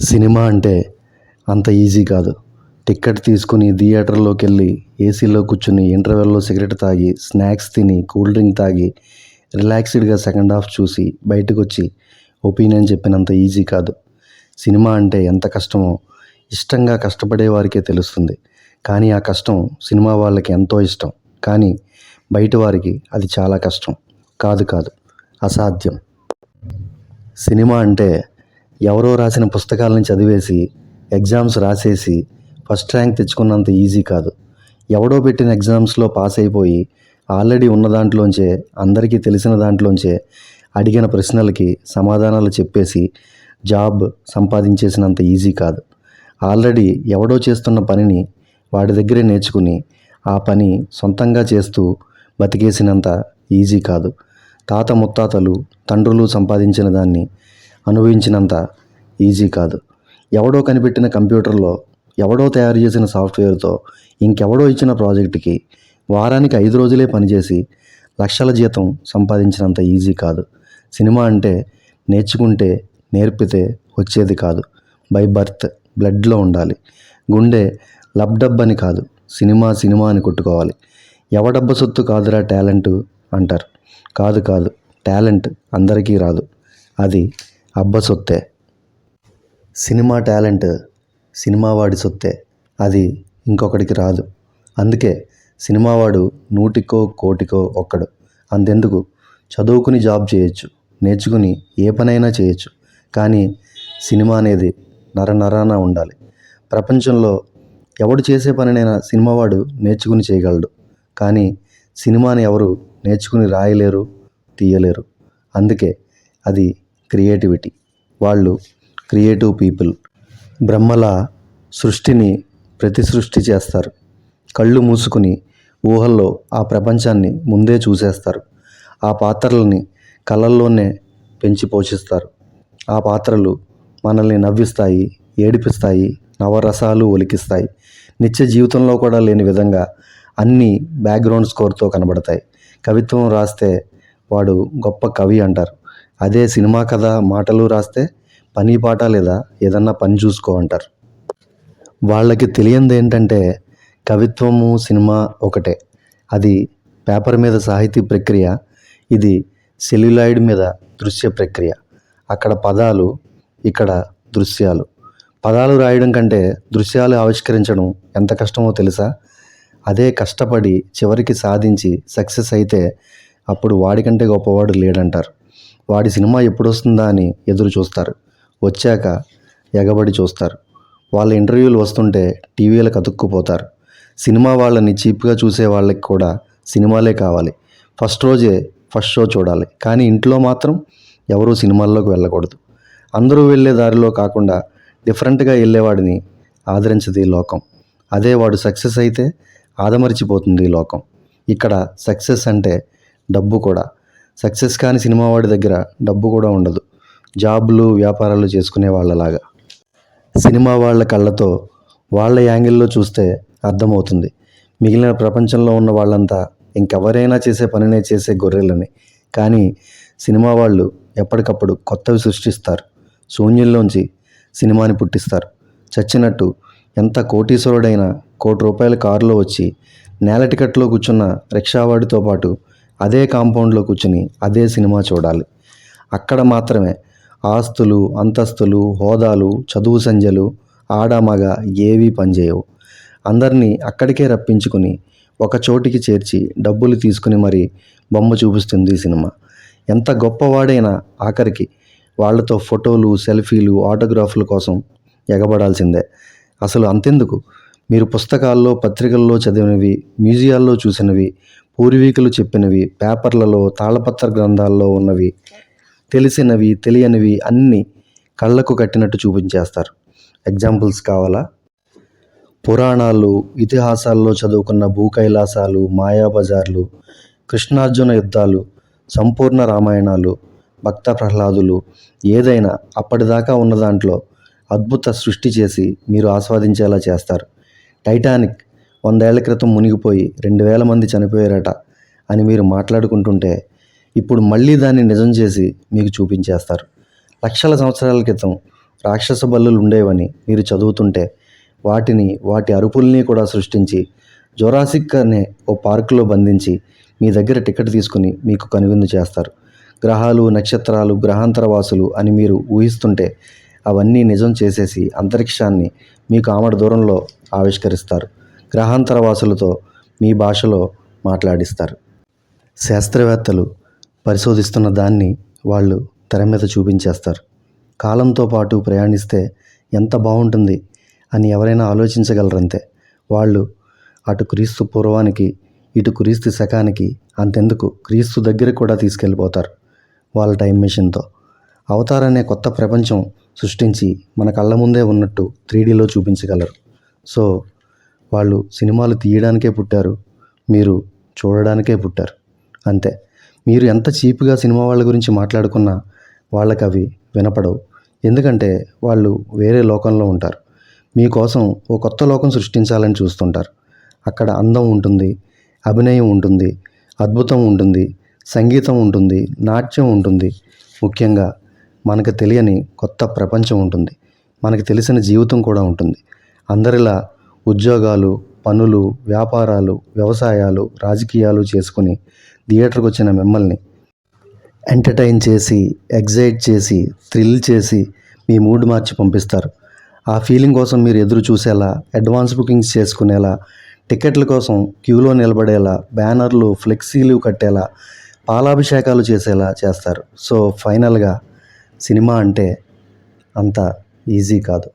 Cinema అంటే అంత easy కాదు. టికెట్ తీసుకుని థియేటర్లోకి వెళ్ళి ఏసీలో కూర్చుని ఇంటర్వెల్లో సిగరెట్ తాగి స్నాక్స్ తిని కూల్ డ్రింక్ తాగి రిలాక్స్డ్గా సెకండ్ హాఫ్ చూసి బయటకు వచ్చి ఒపీనియన్ చెప్పినంత ఈజీ కాదు. సినిమా అంటే ఎంత కష్టమో ఇష్టంగా కష్టపడే వారికే తెలుస్తుంది. కానీ ఆ కష్టం సినిమా వాళ్ళకి ఎంతో ఇష్టం. కానీ బయట వారికి అది చాలా కష్టం. కాదు అసాధ్యం. సినిమా అంటే ఎవరో రాసిన పుస్తకాలను చదివేసి ఎగ్జామ్స్ రాసేసి ఫస్ట్ ర్యాంక్ తెచ్చుకున్నంత ఈజీ కాదు. ఎవడో పెట్టిన ఎగ్జామ్స్లో పాస్ అయిపోయి ఆల్రెడీ ఉన్న దాంట్లోంచే అందరికీ తెలిసిన దాంట్లోంచే అడిగిన ప్రశ్నలకి సమాధానాలు చెప్పేసి జాబ్ సంపాదించేసినంత ఈజీ కాదు. ఆల్రెడీ ఎవడో చేస్తున్న పనిని వాడి దగ్గరే నేర్చుకుని ఆ పని సొంతంగా చేస్తూ బతికేసినంత ఈజీ కాదు. తాత ముత్తాతలు తండ్రులు సంపాదించిన దాన్ని అనుభవించినంత ఈజీ కాదు. ఎవడో కనిపెట్టిన కంప్యూటర్లో ఎవడో తయారు చేసిన సాఫ్ట్వేర్తో ఇంకెవడో ఇచ్చిన ప్రాజెక్టుకి వారానికి 5 రోజులే పనిచేసి లక్షల జీతం సంపాదించినంత ఈజీ కాదు. సినిమా అంటే నేర్చుకుంటే నేర్పితే వచ్చేది కాదు. బై బర్త్ బ్లడ్లో ఉండాలి. గుండె లబ్డబ్ అని కాదు, సినిమా అని కొట్టుకోవాలి. ఎవడబ్బ సొత్తు కాదురా టాలెంటు అంటారు. కాదు టాలెంట్ అందరికీ రాదు. అది అబ్బ సొత్తే. సినిమా టాలెంట్ సినిమా వాడి సొత్తే. అది ఇంకొకడికి రాదు. అందుకే సినిమావాడు 100కో 1,00,00,000కో ఒక్కడు. అంతెందుకు, చదువుకుని జాబ్ చేయొచ్చు, నేర్చుకుని ఏ పనైనా చేయొచ్చు. కానీ సినిమా అనేది నరాన ఉండాలి. ప్రపంచంలో ఎవడు చేసే పనినైనా సినిమావాడు నేర్చుకుని చేయగలడు. కానీ సినిమాని ఎవరు నేర్చుకుని రాయలేరు, తీయలేరు. అందుకే అది క్రియేటివిటీ. వాళ్ళు క్రియేటివ్ పీపుల్. బ్రహ్మలా సృష్టిని సృష్టి చేస్తారు. కళ్ళు మూసుకుని ఊహల్లో ఆ ప్రపంచాన్ని ముందే చూసేస్తారు. ఆ పాత్రలని కళ్ళల్లోనే పెంచి పోషిస్తారు. ఆ పాత్రలు మనల్ని నవ్విస్తాయి, ఏడిపిస్తాయి, నవరసాలు ఒలికిస్తాయి. నిత్య జీవితంలో కూడా లేని విధంగా అన్నీ బ్యాక్గ్రౌండ్ స్కోర్తో కనబడతాయి. కవిత్వం రాస్తే వాడు గొప్ప కవి అంటారు. అదే సినిమా కథ మాటలు రాస్తే పని పాట లేదా ఏదన్నా పని చూసుకో అంటారు. వాళ్ళకి తెలియంది ఏంటంటే కవిత్వము సినిమా ఒకటే. అది పేపర్ మీద సాహితీ ప్రక్రియ, ఇది సెల్యులాయిడ్ మీద దృశ్య ప్రక్రియ. అక్కడ పదాలు, ఇక్కడ దృశ్యాలు. పదాలు రాయడం కంటే దృశ్యాలు ఆవిష్కరించడం ఎంత కష్టమో తెలుసా? అదే కష్టపడి చివరికి సాధించి సక్సెస్ అయితే అప్పుడు వాడికంటే గొప్పవాడు లేడంటారు. వాడి సినిమా ఎప్పుడు వస్తుందా అని ఎదురు చూస్తారు. వచ్చాక ఎగబడి చూస్తారు. వాళ్ళ ఇంటర్వ్యూలు వస్తుంటే టీవీలకు అతుక్కుపోతారు. సినిమా వాళ్ళని చీప్గా చూసే వాళ్ళకి కూడా సినిమాలే కావాలి. ఫస్ట్ రోజే ఫస్ట్ షో చూడాలి. కానీ ఇంట్లో మాత్రం ఎవరూ సినిమాల్లోకి వెళ్ళకూడదు. అందరూ వెళ్ళే దారిలో కాకుండా డిఫరెంట్గా వెళ్ళేవాడిని ఆదరించదు ఈ లోకం. అదే వాడు సక్సెస్ అయితే ఆదమరిచిపోతుంది ఈ లోకం. ఇక్కడ సక్సెస్ అంటే డబ్బు కూడా. సక్సెస్ కాని సినిమా వాడి దగ్గర డబ్బు కూడా ఉండదు. జాబ్లు వ్యాపారాలు చేసుకునే వాళ్ళలాగా. సినిమా వాళ్ళ కళ్ళతో వాళ్ళ యాంగిల్లో చూస్తే అర్థమవుతుంది. మిగిలిన ప్రపంచంలో ఉన్న వాళ్ళంతా ఇంకెవరైనా చేసే పనినే చేసే గొర్రెలని. కానీ సినిమా వాళ్ళు ఎప్పటికప్పుడు కొత్తవి సృష్టిస్తారు. శూన్యంలోంచి సినిమాని పుట్టిస్తారు. చచ్చినట్టు ఎంత కోటీశ్వరుడైనా ₹1,00,00,000 కారులో వచ్చి నేల టికెట్లో కూర్చున్న రిక్షావాడితో పాటు అదే కాంపౌండ్లో కూర్చుని అదే సినిమా చూడాలి. అక్కడ మాత్రమే ఆస్తులు, అంతస్తులు, హోదాలు, చదువు సంధ్యలు, ఆడమగ ఏవీ పనిచేయవు. అందరినీ అక్కడికే రప్పించుకుని ఒక చోటికి చేర్చి డబ్బులు తీసుకుని మరీ బొమ్మ చూపిస్తుంది సినిమా. ఎంత గొప్పవాడైనా ఆఖరికి వాళ్ళతో ఫోటోలు, సెల్ఫీలు, ఆటోగ్రాఫ్ల కోసం ఎగబడాల్సిందే. అసలు అంతెందుకు, మీరు పుస్తకాల్లో పత్రికల్లో చదివినవి, మ్యూజియాల్లో చూసినవి, పూర్వీకులు చెప్పినవి, పేపర్లలో తాళపత్ర గ్రంథాల్లో ఉన్నవి, తెలిసినవి తెలియనివి అన్నీ కళ్ళకు కట్టినట్టు చూపించేస్తారు. ఎగ్జాంపుల్స్ కావాలా? పురాణాలు, ఇతిహాసాల్లో చదువుకున్న భూకైలాసాలు, మాయాబజార్లు, కృష్ణార్జున యుద్ధాలు, సంపూర్ణ రామాయణాలు, భక్త ప్రహ్లాదులు, ఏదైనా అప్పటిదాకా ఉన్న దాంట్లో అద్భుత సృష్టి చేసి మీరు ఆస్వాదించేలా చేస్తారు. టైటానిక్ 100 ఏళ్ల క్రితం మునిగిపోయి 2,000 మంది చనిపోయారట అని మీరు మాట్లాడుకుంటుంటే ఇప్పుడు మళ్ళీ దాన్ని నిజం చేసి మీకు చూపించేస్తారు. లక్షల సంవత్సరాల క్రితం రాక్షస బల్లులు ఉండేవని మీరు చదువుతుంటే వాటి అరుపుల్ని కూడా సృష్టించి జొరాసిక్ అనే ఓ పార్కులో బంధించి మీ దగ్గర టికెట్ తీసుకుని మీకు కనువిందు చేస్తారు. గ్రహాలు, నక్షత్రాలు, గ్రహాంతరవాసులు అని మీరు ఊహిస్తుంటే అవన్నీ నిజం చేసేసి అంతరిక్షాన్ని మీకు ఆమడ దూరంలో ఆవిష్కరిస్తారు. గ్రహాంతరవాసులతో మీ భాషలో మాట్లాడిస్తారు. శాస్త్రవేత్తలు పరిశోధిస్తున్న దాన్ని వాళ్ళు తెర మీద చూపించేస్తారు. కాలంతో పాటు ప్రయాణిస్తే ఎంత బాగుంటుంది అని ఎవరైనా ఆలోచించగలరంతే. వాళ్ళు అటు క్రీస్తు పూర్వానికి, ఇటు క్రీస్తు శకానికి, అంతెందుకు క్రీస్తు దగ్గరికి కూడా తీసుకెళ్ళిపోతారు వాళ్ళ టైం మెషిన్తో. అవతార్ అనే కొత్త ప్రపంచం సృష్టించి మన కళ్ళ ముందే ఉన్నట్టు 3Dలో చూపించగలరు. సో వాళ్ళు సినిమాలు తీయడానికే పుట్టారు, మీరు చూడడానికే పుట్టారు అంతే. మీరు ఎంత చీప్గా సినిమా వాళ్ళ గురించి మాట్లాడుకున్నా వాళ్ళకి అవి వినపడవు. ఎందుకంటే వాళ్ళు వేరే లోకంలో ఉంటారు. మీకోసం ఓ కొత్త లోకం సృష్టించాలని చూస్తుంటారు. అక్కడ అందం ఉంటుంది, అభినయం ఉంటుంది, అద్భుతం ఉంటుంది, సంగీతం ఉంటుంది, నాట్యం ఉంటుంది. ముఖ్యంగా మనకు తెలియని కొత్త ప్రపంచం ఉంటుంది. మనకు తెలిసిన జీవితం కూడా ఉంటుంది. అందరిలా ఉద్యోగాలు, పనులు, వ్యాపారాలు, వ్యవసాయాలు, రాజకీయాలు చేసుకుని థియేటర్కి వచ్చిన మిమ్మల్ని ఎంటర్టైన్ చేసి, ఎగ్జైట్ చేసి, థ్రిల్ చేసి మీ మూడ్ మార్చి పంపిస్తారు. ఆ ఫీలింగ్ కోసం మీరు ఎదురు చూసేలా, అడ్వాన్స్ బుకింగ్స్ చేసుకునేలా, టికెట్ల కోసం క్యూలో నిలబడేలా, బ్యానర్లు, ఫ్లెక్సీలు కట్టేలా, పాలాభిషేకాలు చేసేలా చేస్తారు. సో ఫైనల్గా సినిమా అంటే అంత ఈజీ కాదు.